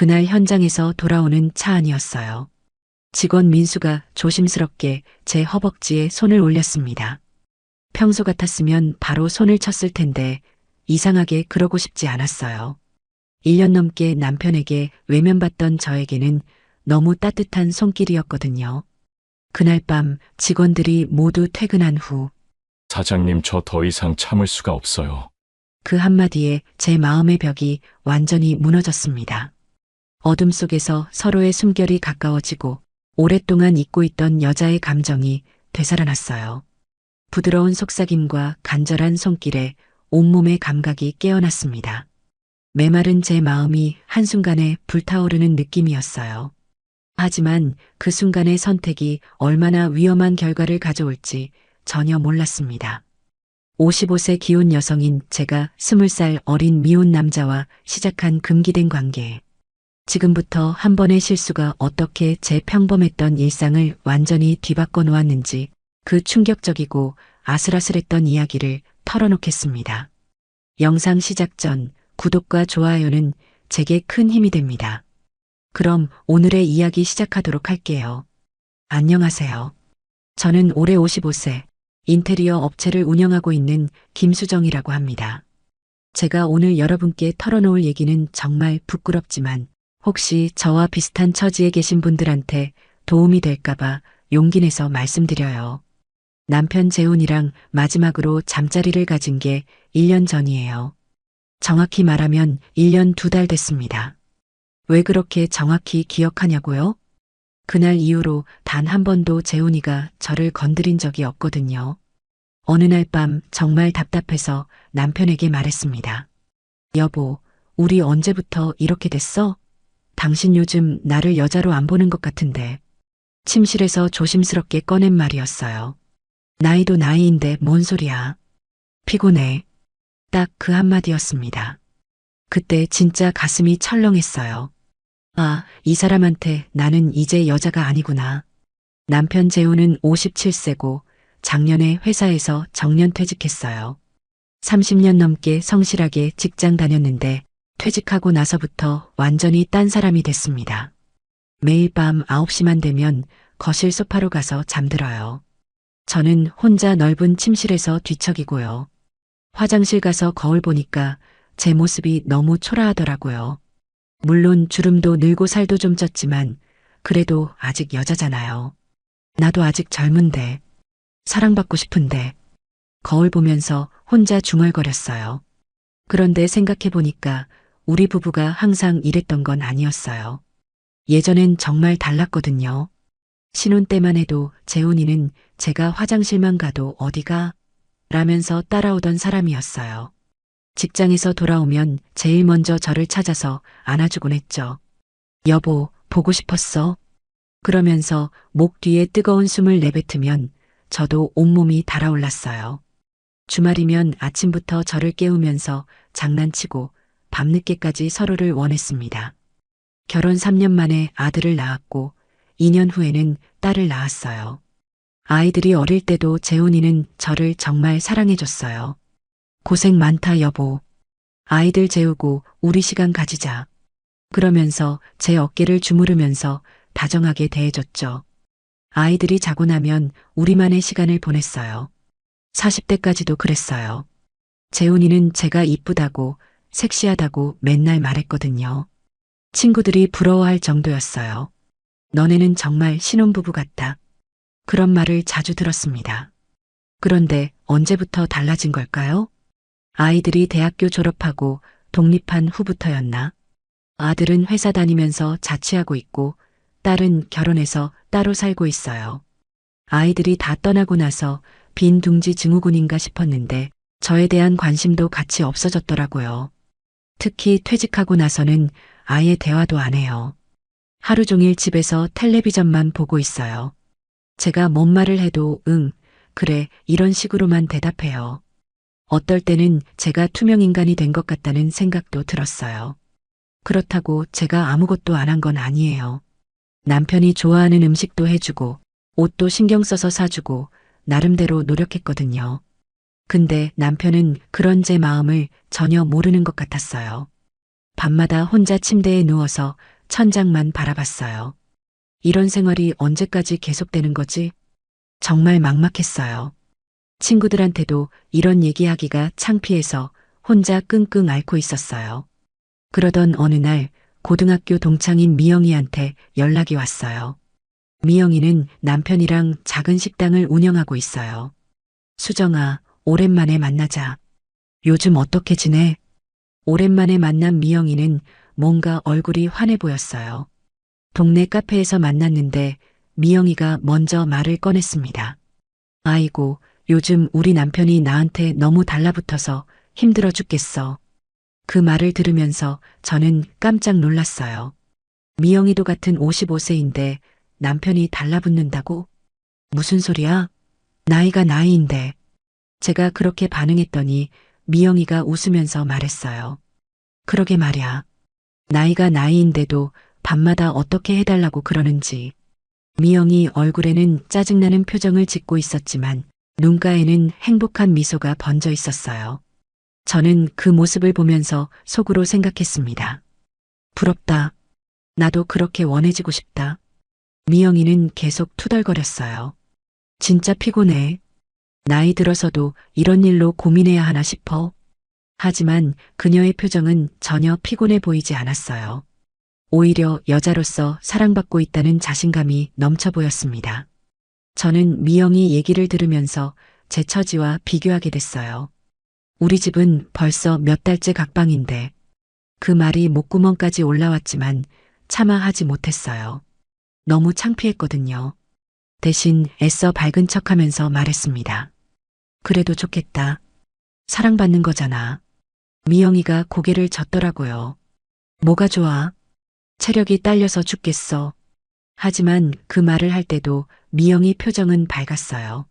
그날 현장에서 돌아오는 차 안이었어요. 직원 민수가 조심스럽게 제 허벅지에 손을 올렸습니다. 평소 같았으면 바로 손을 쳤을 텐데 이상하게 그러고 싶지 않았어요. 1년 넘게 남편에게 외면받던 저에게는 너무 따뜻한 손길이었거든요. 그날 밤 직원들이 모두 퇴근한 후 사장님, 저 더 이상 참을 수가 없어요. 그 한마디에 제 마음의 벽이 완전히 무너졌습니다. 어둠 속에서 서로의 숨결이 가까워지고 오랫동안 잊고 있던 여자의 감정이 되살아났어요. 부드러운 속삭임과 간절한 손길에 온몸의 감각이 깨어났습니다. 메마른 제 마음이 한순간에 불타오르는 느낌이었어요. 하지만 그 순간의 선택이 얼마나 위험한 결과를 가져올지 전혀 몰랐습니다. 55세 기혼 여성인 제가 20살 어린 미혼 남자와 시작한 금기된 관계. 지금부터 한 번의 실수가 어떻게 제 평범했던 일상을 완전히 뒤바꿔 놓았는지 그 충격적이고 아슬아슬했던 이야기를 털어놓겠습니다. 영상 시작 전 구독과 좋아요는 제게 큰 힘이 됩니다. 그럼 오늘의 이야기 시작하도록 할게요. 안녕하세요. 저는 올해 55세 인테리어 업체를 운영하고 있는 김수정이라고 합니다. 제가 오늘 여러분께 털어놓을 얘기는 정말 부끄럽지만 혹시 저와 비슷한 처지에 계신 분들한테 도움이 될까봐 용기 내서 말씀드려요. 남편 재훈이랑 마지막으로 잠자리를 가진 게 1년 전이에요. 정확히 말하면 1년 2달 됐습니다. 왜 그렇게 정확히 기억하냐고요? 그날 이후로 단 한 번도 재훈이가 저를 건드린 적이 없거든요. 어느 날 밤 정말 답답해서 남편에게 말했습니다. 여보, 우리 언제부터 이렇게 됐어? 당신 요즘 나를 여자로 안 보는 것 같은데. 침실에서 조심스럽게 꺼낸 말이었어요. 나이도 나이인데 뭔 소리야. 피곤해. 딱 그 한마디였습니다. 그때 진짜 가슴이 철렁했어요. 아, 이 사람한테 나는 이제 여자가 아니구나. 남편 재훈은 57세고 작년에 회사에서 정년퇴직했어요. 30년 넘게 성실하게 직장 다녔는데 퇴직하고 나서부터 완전히 딴 사람이 됐습니다. 매일 밤 9시만 되면 거실 소파로 가서 잠들어요. 저는 혼자 넓은 침실에서 뒤척이고요. 화장실 가서 거울 보니까 제 모습이 너무 초라하더라고요. 물론 주름도 늘고 살도 좀 쪘지만 그래도 아직 여자잖아요. 나도 아직 젊은데, 사랑받고 싶은데, 거울 보면서 혼자 중얼거렸어요. 그런데 생각해보니까 우리 부부가 항상 이랬던 건 아니었어요. 예전엔 정말 달랐거든요. 신혼 때만 해도 재훈이는 제가 화장실만 가도 어디가? 라면서 따라오던 사람이었어요. 직장에서 돌아오면 제일 먼저 저를 찾아서 안아주곤 했죠. 여보, 보고 싶었어? 그러면서 목 뒤에 뜨거운 숨을 내뱉으면 저도 온몸이 달아올랐어요. 주말이면 아침부터 저를 깨우면서 장난치고 밤늦게까지 서로를 원했습니다. 결혼 3년 만에 아들을 낳았고 2년 후에는 딸을 낳았어요. 아이들이 어릴 때도 재훈이는 저를 정말 사랑해줬어요. 고생 많다 여보. 아이들 재우고 우리 시간 가지자. 그러면서 제 어깨를 주무르면서 다정하게 대해줬죠. 아이들이 자고 나면 우리만의 시간을 보냈어요. 40대까지도 그랬어요. 재훈이는 제가 이쁘다고 섹시하다고 맨날 말했거든요. 친구들이 부러워할 정도였어요. 너네는 정말 신혼부부 같다. 그런 말을 자주 들었습니다. 그런데 언제부터 달라진 걸까요? 아이들이 대학교 졸업하고 독립한 후부터였나? 아들은 회사 다니면서 자취하고 있고 딸은 결혼해서 따로 살고 있어요. 아이들이 다 떠나고 나서 빈 둥지 증후군인가 싶었는데 저에 대한 관심도 같이 없어졌더라고요. 특히 퇴직하고 나서는 아예 대화도 안 해요. 하루 종일 집에서 텔레비전만 보고 있어요. 제가 뭔 말을 해도 응, 그래, 이런 식으로만 대답해요. 어떨 때는 제가 투명인간이 된 것 같다는 생각도 들었어요. 그렇다고 제가 아무것도 안 한 건 아니에요. 남편이 좋아하는 음식도 해주고 옷도 신경 써서 사주고 나름대로 노력했거든요. 근데 남편은 그런 제 마음을 전혀 모르는 것 같았어요. 밤마다 혼자 침대에 누워서 천장만 바라봤어요. 이런 생활이 언제까지 계속되는 거지? 정말 막막했어요. 친구들한테도 이런 얘기하기가 창피해서 혼자 끙끙 앓고 있었어요. 그러던 어느 날 고등학교 동창인 미영이한테 연락이 왔어요. 미영이는 남편이랑 작은 식당을 운영하고 있어요. 수정아, 오랜만에 만나자. 요즘 어떻게 지내? 오랜만에 만난 미영이는 뭔가 얼굴이 환해 보였어요. 동네 카페에서 만났는데 미영이가 먼저 말을 꺼냈습니다. 아이고, 요즘 우리 남편이 나한테 너무 달라붙어서 힘들어 죽겠어. 그 말을 들으면서 저는 깜짝 놀랐어요. 미영이도 같은 55세인데 남편이 달라붙는다고? 무슨 소리야? 나이가 나이인데. 제가 그렇게 반응했더니 미영이가 웃으면서 말했어요. 그러게 말야. 나이가 나이인데도 밤마다 어떻게 해달라고 그러는지. 미영이 얼굴에는 짜증나는 표정을 짓고 있었지만 눈가에는 행복한 미소가 번져 있었어요. 저는 그 모습을 보면서 속으로 생각했습니다. 부럽다. 나도 그렇게 원해지고 싶다. 미영이는 계속 투덜거렸어요. 진짜 피곤해. 나이 들어서도 이런 일로 고민해야 하나 싶어. 하지만 그녀의 표정은 전혀 피곤해 보이지 않았어요. 오히려 여자로서 사랑받고 있다는 자신감이 넘쳐 보였습니다. 저는 미영이 얘기를 들으면서 제 처지와 비교하게 됐어요. 우리 집은 벌써 몇 달째 각방인데 그 말이 목구멍까지 올라왔지만 차마 하지 못했어요. 너무 창피했거든요. 대신 애써 밝은 척하면서 말했습니다. 그래도 좋겠다. 사랑받는 거잖아. 미영이가 고개를 젓더라고요. 뭐가 좋아? 체력이 딸려서 죽겠어. 하지만 그 말을 할 때도 미영이 표정은 밝았어요.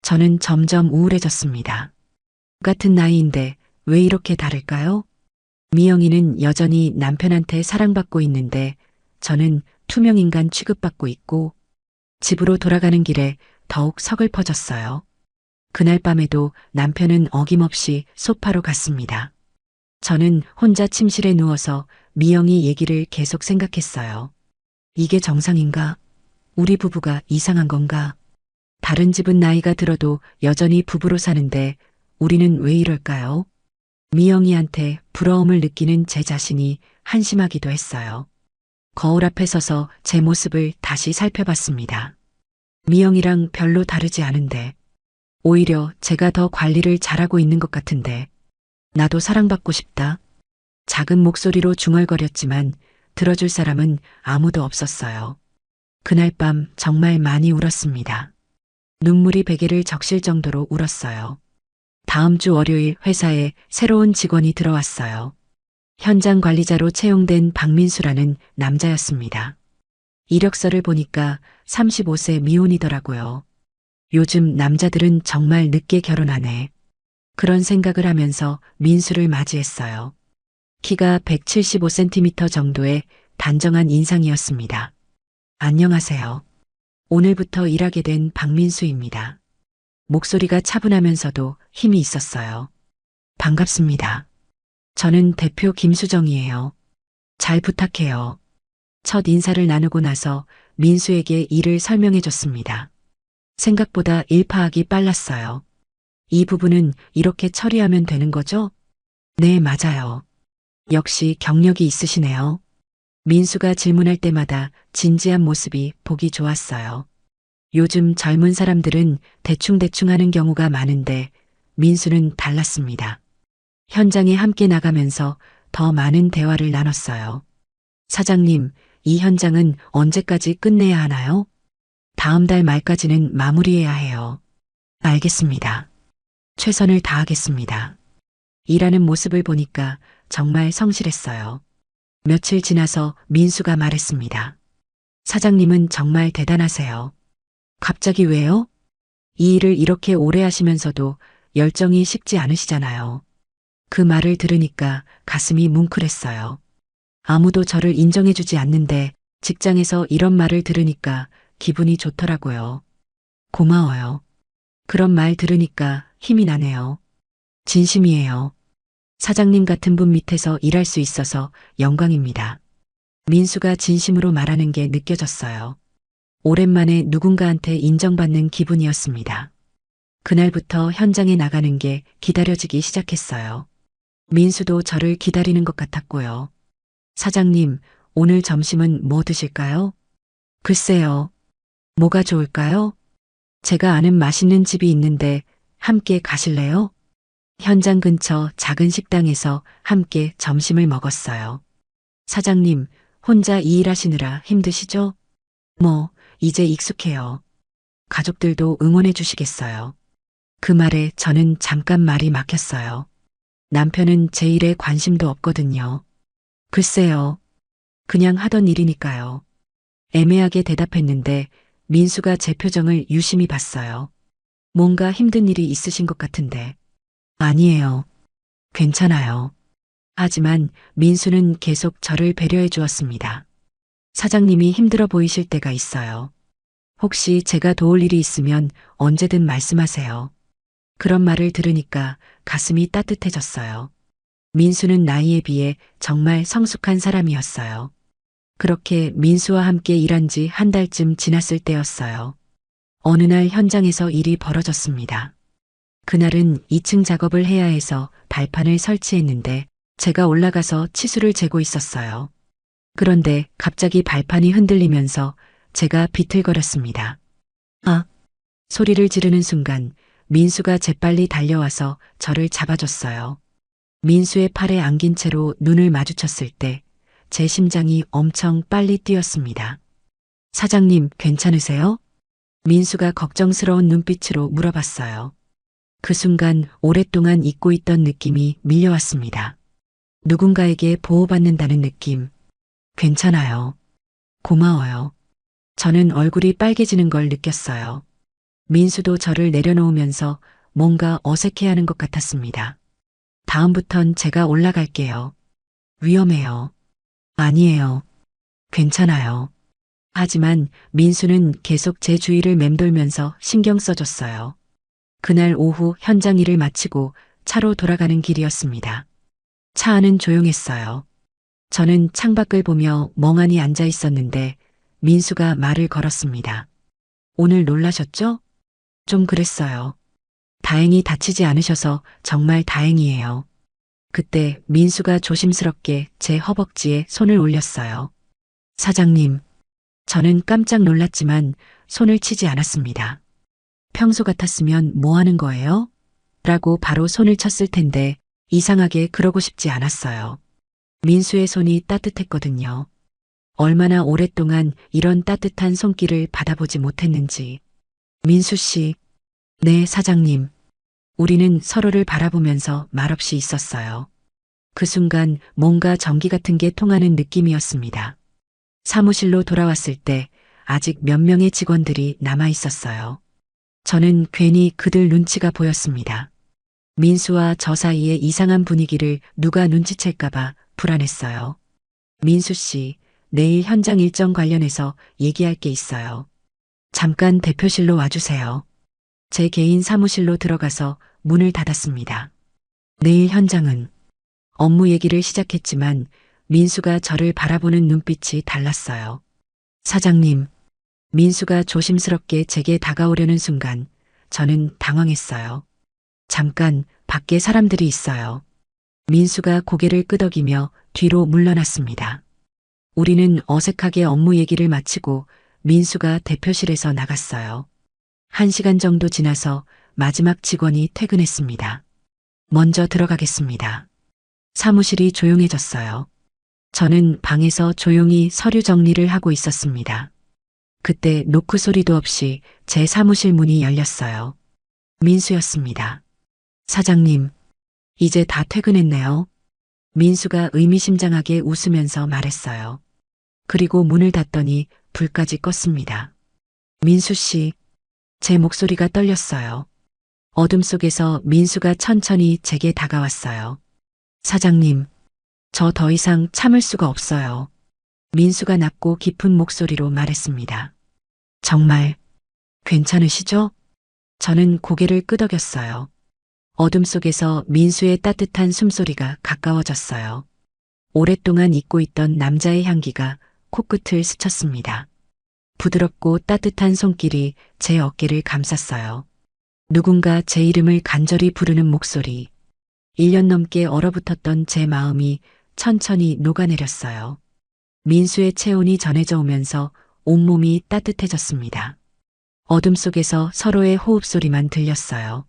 저는 점점 우울해졌습니다. 같은 나이인데 왜 이렇게 다를까요? 미영이는 여전히 남편한테 사랑받고 있는데 저는 투명인간 취급받고 있고 집으로 돌아가는 길에 더욱 서글퍼졌어요. 그날 밤에도 남편은 어김없이 소파로 갔습니다. 저는 혼자 침실에 누워서 미영이 얘기를 계속 생각했어요. 이게 정상인가? 우리 부부가 이상한 건가? 다른 집은 나이가 들어도 여전히 부부로 사는데 우리는 왜 이럴까요? 미영이한테 부러움을 느끼는 제 자신이 한심하기도 했어요. 거울 앞에 서서 제 모습을 다시 살펴봤습니다. 미영이랑 별로 다르지 않은데 오히려 제가 더 관리를 잘하고 있는 것 같은데 나도 사랑받고 싶다. 작은 목소리로 중얼거렸지만 들어줄 사람은 아무도 없었어요. 그날 밤 정말 많이 울었습니다. 눈물이 베개를 적실 정도로 울었어요. 다음 주 월요일 회사에 새로운 직원이 들어왔어요. 현장 관리자로 채용된 박민수라는 남자였습니다. 이력서를 보니까 35세 미혼이더라고요. 요즘 남자들은 정말 늦게 결혼하네. 그런 생각을 하면서 민수를 맞이했어요. 키가 175cm 정도의 단정한 인상이었습니다. 안녕하세요. 오늘부터 일하게 된 박민수입니다. 목소리가 차분하면서도 힘이 있었어요. 반갑습니다. 저는 대표 김수정이에요. 잘 부탁해요. 첫 인사를 나누고 나서 민수에게 일을 설명해 줬습니다. 생각보다 일 파악이 빨랐어요. 이 부분은 이렇게 처리하면 되는 거죠? 네, 맞아요. 역시 경력이 있으시네요. 민수가 질문할 때마다 진지한 모습이 보기 좋았어요. 요즘 젊은 사람들은 대충대충 하는 경우가 많은데 민수는 달랐습니다. 현장에 함께 나가면서 더 많은 대화를 나눴어요. 사장님, 이 현장은 언제까지 끝내야 하나요? 다음 달 말까지는 마무리해야 해요. 알겠습니다. 최선을 다하겠습니다. 일하는 모습을 보니까 정말 성실했어요. 며칠 지나서 민수가 말했습니다. 사장님은 정말 대단하세요. 갑자기 왜요? 이 일을 이렇게 오래 하시면서도 열정이 식지 않으시잖아요. 그 말을 들으니까 가슴이 뭉클했어요. 아무도 저를 인정해주지 않는데 직장에서 이런 말을 들으니까 기분이 좋더라고요. 고마워요. 그런 말 들으니까 힘이 나네요. 진심이에요. 사장님 같은 분 밑에서 일할 수 있어서 영광입니다. 민수가 진심으로 말하는 게 느껴졌어요. 오랜만에 누군가한테 인정받는 기분이었습니다. 그날부터 현장에 나가는 게 기다려지기 시작했어요. 민수도 저를 기다리는 것 같았고요. 사장님, 오늘 점심은 뭐 드실까요? 글쎄요. 뭐가 좋을까요? 제가 아는 맛있는 집이 있는데 함께 가실래요? 현장 근처 작은 식당에서 함께 점심을 먹었어요. 사장님, 혼자 이 일하시느라 힘드시죠? 뭐, 이제 익숙해요. 가족들도 응원해 주시겠어요. 그 말에 저는 잠깐 말이 막혔어요. 남편은 제 일에 관심도 없거든요. 글쎄요. 그냥 하던 일이니까요. 애매하게 대답했는데 민수가 제 표정을 유심히 봤어요. 뭔가 힘든 일이 있으신 것 같은데. 아니에요. 괜찮아요. 하지만 민수는 계속 저를 배려해 주었습니다. 사장님이 힘들어 보이실 때가 있어요. 혹시 제가 도울 일이 있으면 언제든 말씀하세요. 그런 말을 들으니까 가슴이 따뜻해졌어요. 민수는 나이에 비해 정말 성숙한 사람이었어요. 그렇게 민수와 함께 일한 지 한 달쯤 지났을 때였어요. 어느 날 현장에서 일이 벌어졌습니다. 그날은 2층 작업을 해야 해서 발판을 설치했는데 제가 올라가서 치수를 재고 있었어요. 그런데 갑자기 발판이 흔들리면서 제가 비틀거렸습니다. 아! 소리를 지르는 순간 민수가 재빨리 달려와서 저를 잡아줬어요. 민수의 팔에 안긴 채로 눈을 마주쳤을 때 제 심장이 엄청 빨리 뛰었습니다. 사장님, 괜찮으세요? 민수가 걱정스러운 눈빛으로 물어봤어요. 그 순간 오랫동안 잊고 있던 느낌이 밀려왔습니다. 누군가에게 보호받는다는 느낌. 괜찮아요. 고마워요. 저는 얼굴이 빨개지는 걸 느꼈어요. 민수도 저를 내려놓으면서 뭔가 어색해하는 것 같았습니다. 다음부턴 제가 올라갈게요. 위험해요. 아니에요. 괜찮아요. 하지만 민수는 계속 제 주위를 맴돌면서 신경 써줬어요. 그날 오후 현장 일을 마치고 차로 돌아가는 길이었습니다. 차 안은 조용했어요. 저는 창밖을 보며 멍하니 앉아 있었는데 민수가 말을 걸었습니다. 오늘 놀라셨죠? 좀 그랬어요. 다행히 다치지 않으셔서 정말 다행이에요. 그때 민수가 조심스럽게 제 허벅지에 손을 올렸어요. 사장님, 저는 깜짝 놀랐지만 손을 치지 않았습니다. 평소 같았으면 뭐 하는 거예요? 라고 바로 손을 쳤을 텐데 이상하게 그러고 싶지 않았어요. 민수의 손이 따뜻했거든요. 얼마나 오랫동안 이런 따뜻한 손길을 받아보지 못했는지. 민수 씨, 네, 사장님. 우리는 서로를 바라보면서 말없이 있었어요. 그 순간 뭔가 전기 같은 게 통하는 느낌이었습니다. 사무실로 돌아왔을 때 아직 몇 명의 직원들이 남아 있었어요. 저는 괜히 그들 눈치가 보였습니다. 민수와 저 사이의 이상한 분위기를 누가 눈치챌까봐 불안했어요. 민수 씨, 내일 현장 일정 관련해서 얘기할 게 있어요. 잠깐 대표실로 와주세요. 제 개인 사무실로 들어가서 문을 닫았습니다. 내일 현장은 업무 얘기를 시작했지만 민수가 저를 바라보는 눈빛이 달랐어요. 사장님, 민수가 조심스럽게 제게 다가오려는 순간 저는 당황했어요. 잠깐 밖에 사람들이 있어요. 민수가 고개를 끄덕이며 뒤로 물러났습니다. 우리는 어색하게 업무 얘기를 마치고 민수가 대표실에서 나갔어요. 1시간 정도 지나서 마지막 직원이 퇴근했습니다. 먼저 들어가겠습니다. 사무실이 조용해졌어요. 저는 방에서 조용히 서류 정리를 하고 있었습니다. 그때 노크 소리도 없이 제 사무실 문이 열렸어요. 민수였습니다. 사장님, 이제 다 퇴근했네요. 민수가 의미심장하게 웃으면서 말했어요. 그리고 문을 닫더니 불까지 껐습니다. 민수 씨, 제 목소리가 떨렸어요. 어둠 속에서 민수가 천천히 제게 다가왔어요. 사장님, 저 더 이상 참을 수가 없어요. 민수가 낮고 깊은 목소리로 말했습니다. 정말 괜찮으시죠? 저는 고개를 끄덕였어요. 어둠 속에서 민수의 따뜻한 숨소리가 가까워졌어요. 오랫동안 잊고 있던 남자의 향기가 코끝을 스쳤습니다. 부드럽고 따뜻한 손길이 제 어깨를 감쌌어요. 누군가 제 이름을 간절히 부르는 목소리. 1년 넘게 얼어붙었던 제 마음이 천천히 녹아내렸어요. 민수의 체온이 전해져 오면서 온몸이 따뜻해졌습니다. 어둠 속에서 서로의 호흡 소리만 들렸어요.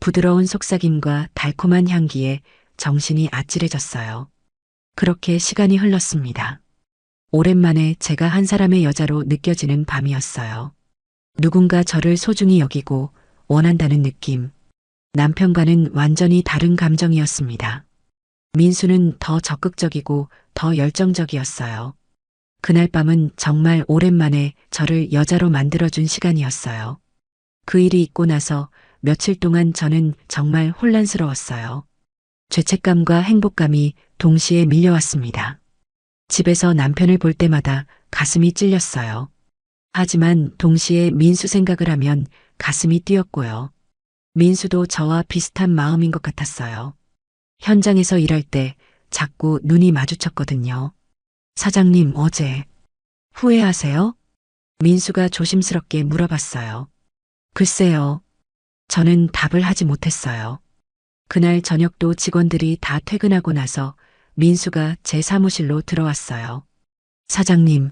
부드러운 속삭임과 달콤한 향기에 정신이 아찔해졌어요. 그렇게 시간이 흘렀습니다. 오랜만에 제가 한 사람의 여자로 느껴지는 밤이었어요. 누군가 저를 소중히 여기고 원한다는 느낌. 남편과는 완전히 다른 감정이었습니다. 민수는 더 적극적이고 더 열정적이었어요. 그날 밤은 정말 오랜만에 저를 여자로 만들어준 시간이었어요. 그 일이 있고 나서 며칠 동안 저는 정말 혼란스러웠어요. 죄책감과 행복감이 동시에 밀려왔습니다. 집에서 남편을 볼 때마다 가슴이 찔렸어요. 하지만 동시에 민수 생각을 하면 가슴이 뛰었고요. 민수도 저와 비슷한 마음인 것 같았어요. 현장에서 일할 때 자꾸 눈이 마주쳤거든요. 사장님, 어제 후회하세요? 민수가 조심스럽게 물어봤어요. 글쎄요. 저는 답을 하지 못했어요. 그날 저녁도 직원들이 다 퇴근하고 나서 민수가 제 사무실로 들어왔어요. 사장님,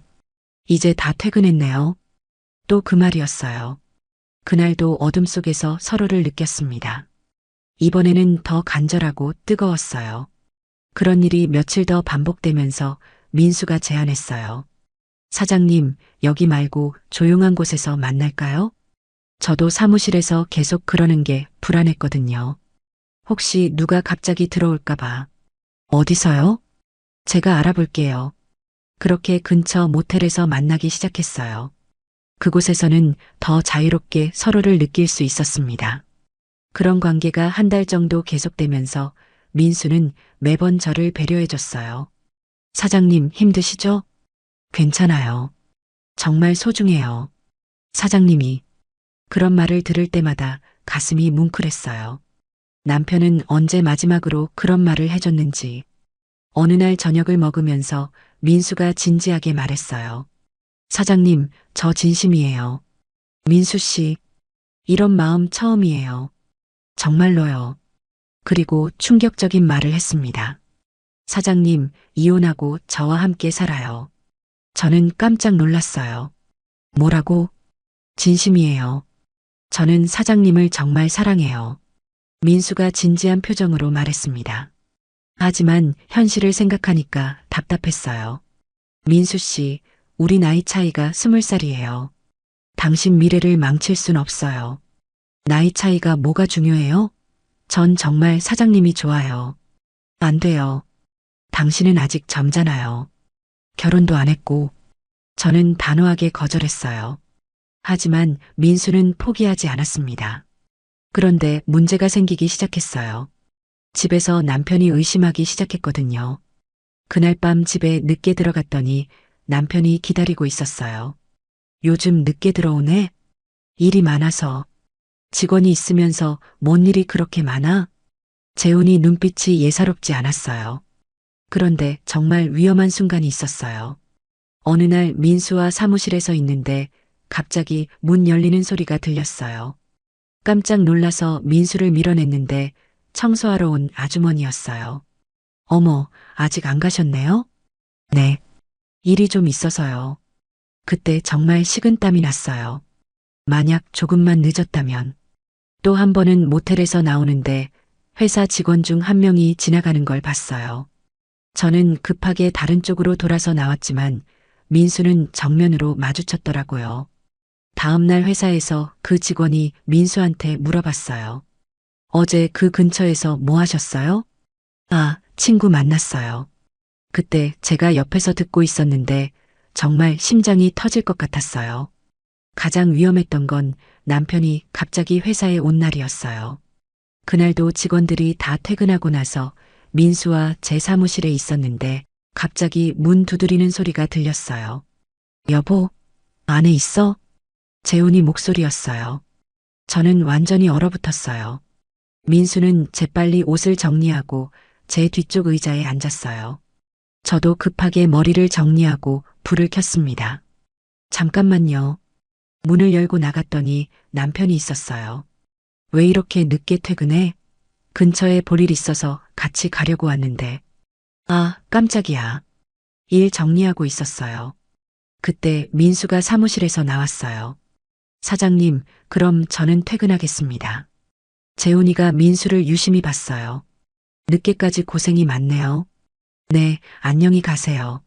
이제 다 퇴근했네요. 또 그 말이었어요. 그날도 어둠 속에서 서로를 느꼈습니다. 이번에는 더 간절하고 뜨거웠어요. 그런 일이 며칠 더 반복되면서 민수가 제안했어요. 사장님, 여기 말고 조용한 곳에서 만날까요? 저도 사무실에서 계속 그러는 게 불안했거든요. 혹시 누가 갑자기 들어올까봐. 어디서요? 제가 알아볼게요. 그렇게 근처 모텔에서 만나기 시작했어요. 그곳에서는 더 자유롭게 서로를 느낄 수 있었습니다. 그런 관계가 한 달 정도 계속되면서 민수는 매번 저를 배려해줬어요. 사장님, 힘드시죠? 괜찮아요. 정말 소중해요. 사장님이 그런 말을 들을 때마다 가슴이 뭉클했어요. 남편은 언제 마지막으로 그런 말을 해줬는지. 어느 날 저녁을 먹으면서 민수가 진지하게 말했어요. 사장님, 저 진심이에요. 민수 씨, 이런 마음 처음이에요. 정말로요. 그리고 충격적인 말을 했습니다. 사장님, 이혼하고 저와 함께 살아요. 저는 깜짝 놀랐어요. 뭐라고? 진심이에요. 저는 사장님을 정말 사랑해요. 민수가 진지한 표정으로 말했습니다. 하지만 현실을 생각하니까 답답했어요. 민수 씨, 우리 나이 차이가 20살이에요. 당신 미래를 망칠 순 없어요. 나이 차이가 뭐가 중요해요? 전 정말 사장님이 좋아요. 안 돼요. 당신은 아직 젊잖아요. 결혼도 안 했고. 저는 단호하게 거절했어요. 하지만 민수는 포기하지 않았습니다. 그런데 문제가 생기기 시작했어요. 집에서 남편이 의심하기 시작했거든요. 그날 밤 집에 늦게 들어갔더니 남편이 기다리고 있었어요. 요즘 늦게 들어오네? 일이 많아서. 직원이 있으면서 뭔 일이 그렇게 많아? 재훈이 눈빛이 예사롭지 않았어요. 그런데 정말 위험한 순간이 있었어요. 어느 날 민수와 사무실에서 있는데 갑자기 문 열리는 소리가 들렸어요. 깜짝 놀라서 민수를 밀어냈는데 청소하러 온 아주머니였어요. 어머, 아직 안 가셨네요? 네. 일이 좀 있어서요. 그때 정말 식은땀이 났어요. 만약 조금만 늦었다면. 또 한 번은 모텔에서 나오는데 회사 직원 중 한 명이 지나가는 걸 봤어요. 저는 급하게 다른 쪽으로 돌아서 나왔지만 민수는 정면으로 마주쳤더라고요. 다음 날 회사에서 그 직원이 민수한테 물어봤어요. 어제 그 근처에서 뭐 하셨어요? 아, 친구 만났어요. 그때 제가 옆에서 듣고 있었는데 정말 심장이 터질 것 같았어요. 가장 위험했던 건 남편이 갑자기 회사에 온 날이었어요. 그날도 직원들이 다 퇴근하고 나서 민수와 제 사무실에 있었는데 갑자기 문 두드리는 소리가 들렸어요. 여보, 안에 있어? 재훈이 목소리였어요. 저는 완전히 얼어붙었어요. 민수는 재빨리 옷을 정리하고 제 뒤쪽 의자에 앉았어요. 저도 급하게 머리를 정리하고 불을 켰습니다. 잠깐만요. 문을 열고 나갔더니 남편이 있었어요. 왜 이렇게 늦게 퇴근해? 근처에 볼 일 있어서 같이 가려고 왔는데. 아, 깜짝이야. 일 정리하고 있었어요. 그때 민수가 사무실에서 나왔어요. 사장님, 그럼 저는 퇴근하겠습니다. 재훈이가 민수를 유심히 봤어요. 늦게까지 고생이 많네요. 네, 안녕히 가세요.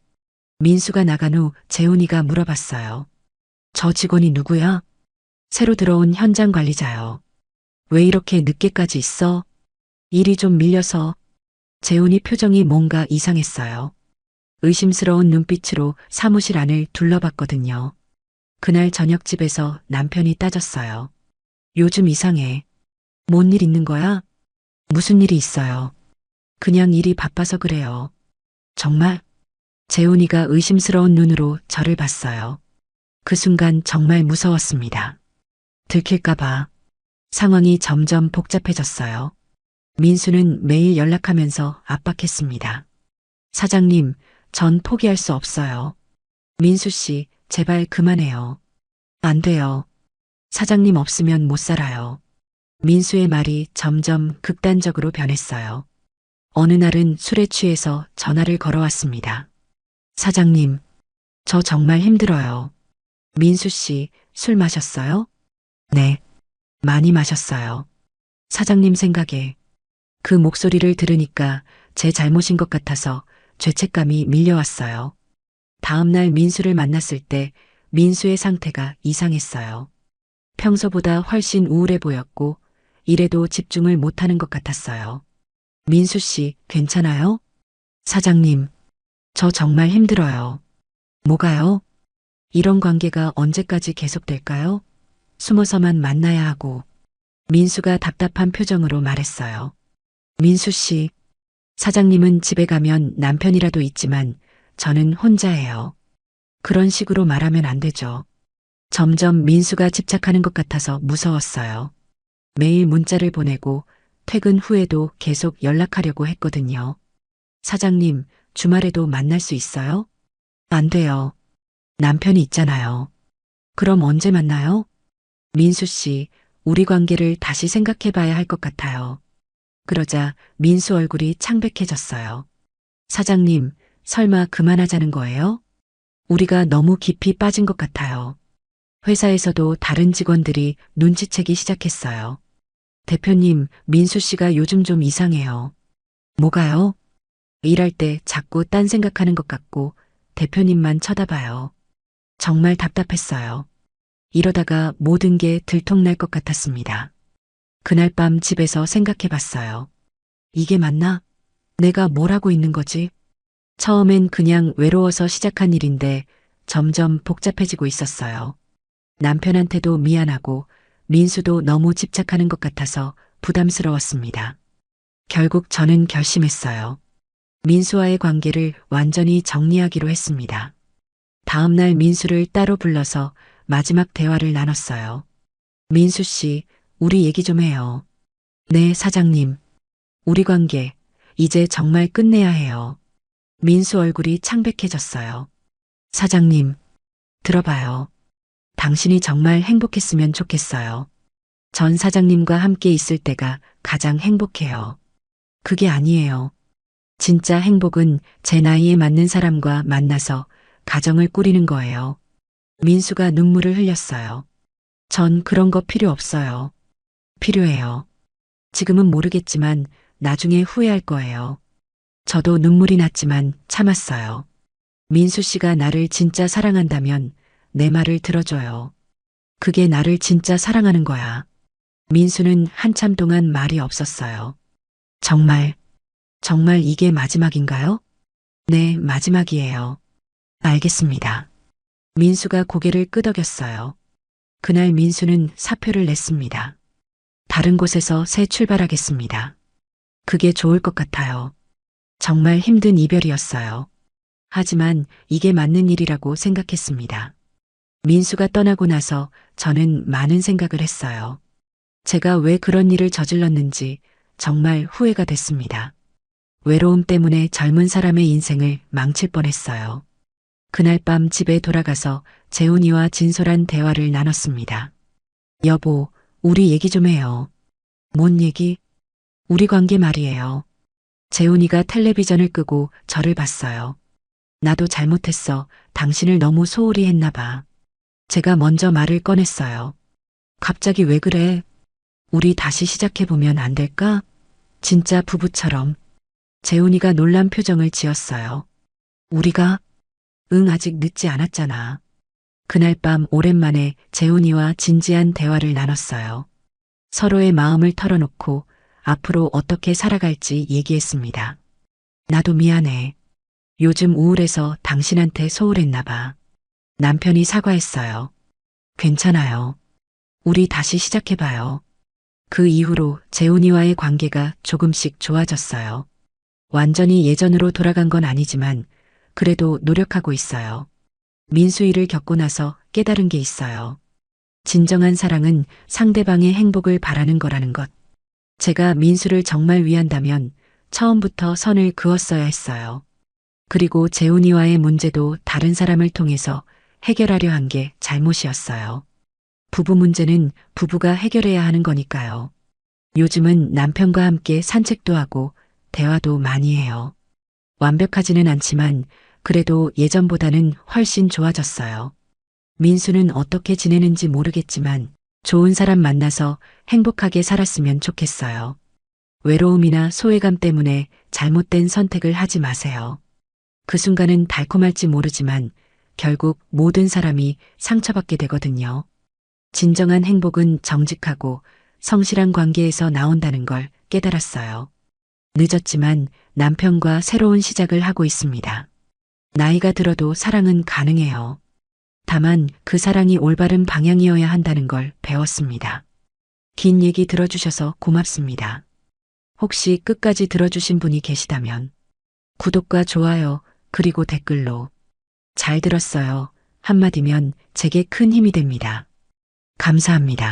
민수가 나간 후 재훈이가 물어봤어요. 저 직원이 누구야? 새로 들어온 현장 관리자요. 왜 이렇게 늦게까지 있어? 일이 좀 밀려서. 재훈이 표정이 뭔가 이상했어요. 의심스러운 눈빛으로 사무실 안을 둘러봤거든요. 그날 저녁집에서 남편이 따졌어요. 요즘 이상해. 뭔 일 있는 거야? 무슨 일이 있어요? 그냥 일이 바빠서 그래요. 정말? 재훈이가 의심스러운 눈으로 저를 봤어요. 그 순간 정말 무서웠습니다. 들킬까봐. 상황이 점점 복잡해졌어요. 민수는 매일 연락하면서 압박했습니다. 사장님, 전 포기할 수 없어요. 민수 씨, 제발 그만해요. 안 돼요. 사장님 없으면 못 살아요. 민수의 말이 점점 극단적으로 변했어요. 어느 날은 술에 취해서 전화를 걸어왔습니다. 사장님, 저 정말 힘들어요. 민수 씨, 술 마셨어요? 네, 많이 마셨어요. 사장님 생각에. 그 목소리를 들으니까 제 잘못인 것 같아서 죄책감이 밀려왔어요. 다음날 민수를 만났을 때 민수의 상태가 이상했어요. 평소보다 훨씬 우울해 보였고 일에도 집중을 못하는 것 같았어요. 민수 씨, 괜찮아요? 사장님, 저 정말 힘들어요. 뭐가요? 이런 관계가 언제까지 계속될까요? 숨어서만 만나야 하고. 민수가 답답한 표정으로 말했어요. 민수 씨, 사장님은 집에 가면 남편이라도 있지만 저는 혼자예요. 그런 식으로 말하면 안 되죠. 점점 민수가 집착하는 것 같아서 무서웠어요. 매일 문자를 보내고 퇴근 후에도 계속 연락하려고 했거든요. 사장님, 주말에도 만날 수 있어요? 안 돼요. 남편이 있잖아요. 그럼 언제 만나요? 민수 씨, 우리 관계를 다시 생각해 봐야 할 것 같아요. 그러자 민수 얼굴이 창백해졌어요. 사장님, 설마 그만하자는 거예요? 우리가 너무 깊이 빠진 것 같아요. 회사에서도 다른 직원들이 눈치채기 시작했어요. 대표님, 민수 씨가 요즘 좀 이상해요. 뭐가요? 일할 때 자꾸 딴 생각하는 것 같고 대표님만 쳐다봐요. 정말 답답했어요. 이러다가 모든 게 들통날 것 같았습니다. 그날 밤 집에서 생각해 봤어요. 이게 맞나? 내가 뭘 하고 있는 거지? 처음엔 그냥 외로워서 시작한 일인데 점점 복잡해지고 있었어요. 남편한테도 미안하고 민수도 너무 집착하는 것 같아서 부담스러웠습니다. 결국 저는 결심했어요. 민수와의 관계를 완전히 정리하기로 했습니다. 다음 날 민수를 따로 불러서 마지막 대화를 나눴어요. 민수 씨, 우리 얘기 좀 해요. 네, 사장님. 우리 관계, 이제 정말 끝내야 해요. 민수 얼굴이 창백해졌어요. 사장님, 들어봐요. 당신이 정말 행복했으면 좋겠어요. 전 사장님과 함께 있을 때가 가장 행복해요. 그게 아니에요. 진짜 행복은 제 나이에 맞는 사람과 만나서 가정을 꾸리는 거예요. 민수가 눈물을 흘렸어요. 전 그런 거 필요 없어요. 필요해요. 지금은 모르겠지만 나중에 후회할 거예요. 저도 눈물이 났지만 참았어요. 민수 씨가 나를 진짜 사랑한다면 내 말을 들어줘요. 그게 나를 진짜 사랑하는 거야. 민수는 한참 동안 말이 없었어요. 정말, 정말 이게 마지막인가요? 네, 마지막이에요. 알겠습니다. 민수가 고개를 끄덕였어요. 그날 민수는 사표를 냈습니다. 다른 곳에서 새 출발하겠습니다. 그게 좋을 것 같아요. 정말 힘든 이별이었어요. 하지만 이게 맞는 일이라고 생각했습니다. 민수가 떠나고 나서 저는 많은 생각을 했어요. 제가 왜 그런 일을 저질렀는지, 정말 후회가 됐습니다. 외로움 때문에 젊은 사람의 인생을 망칠 뻔했어요. 그날 밤 집에 돌아가서 재훈이와 진솔한 대화를 나눴습니다. 여보, 우리 얘기 좀 해요. 뭔 얘기? 우리 관계 말이에요. 재훈이가 텔레비전을 끄고 저를 봤어요. 나도 잘못했어. 당신을 너무 소홀히 했나 봐. 제가 먼저 말을 꺼냈어요. 갑자기 왜 그래? 우리 다시 시작해보면 안 될까? 진짜 부부처럼. 재훈이가 놀란 표정을 지었어요. 우리가? 응, 아직 늦지 않았잖아. 그날 밤 오랜만에 재훈이와 진지한 대화를 나눴어요. 서로의 마음을 털어놓고 앞으로 어떻게 살아갈지 얘기했습니다. 나도 미안해. 요즘 우울해서 당신한테 소홀했나 봐. 남편이 사과했어요. 괜찮아요. 우리 다시 시작해봐요. 그 이후로 재훈이와의 관계가 조금씩 좋아졌어요. 완전히 예전으로 돌아간 건 아니지만 그래도 노력하고 있어요. 민수이를 겪고 나서 깨달은 게 있어요. 진정한 사랑은 상대방의 행복을 바라는 거라는 것. 제가 민수를 정말 위한다면 처음부터 선을 그었어야 했어요. 그리고 재훈이와의 문제도 다른 사람을 통해서 해결하려 한 게 잘못이었어요. 부부 문제는 부부가 해결해야 하는 거니까요. 요즘은 남편과 함께 산책도 하고 대화도 많이 해요. 완벽하지는 않지만 그래도 예전보다는 훨씬 좋아졌어요. 민수는 어떻게 지내는지 모르겠지만 좋은 사람 만나서 행복하게 살았으면 좋겠어요. 외로움이나 소외감 때문에 잘못된 선택을 하지 마세요. 그 순간은 달콤할지 모르지만 결국 모든 사람이 상처받게 되거든요. 진정한 행복은 정직하고 성실한 관계에서 나온다는 걸 깨달았어요. 늦었지만 남편과 새로운 시작을 하고 있습니다. 나이가 들어도 사랑은 가능해요. 다만 그 사랑이 올바른 방향이어야 한다는 걸 배웠습니다. 긴 얘기 들어주셔서 고맙습니다. 혹시 끝까지 들어주신 분이 계시다면 구독과 좋아요 그리고 댓글로 잘 들었어요 한마디면 제게 큰 힘이 됩니다. 감사합니다.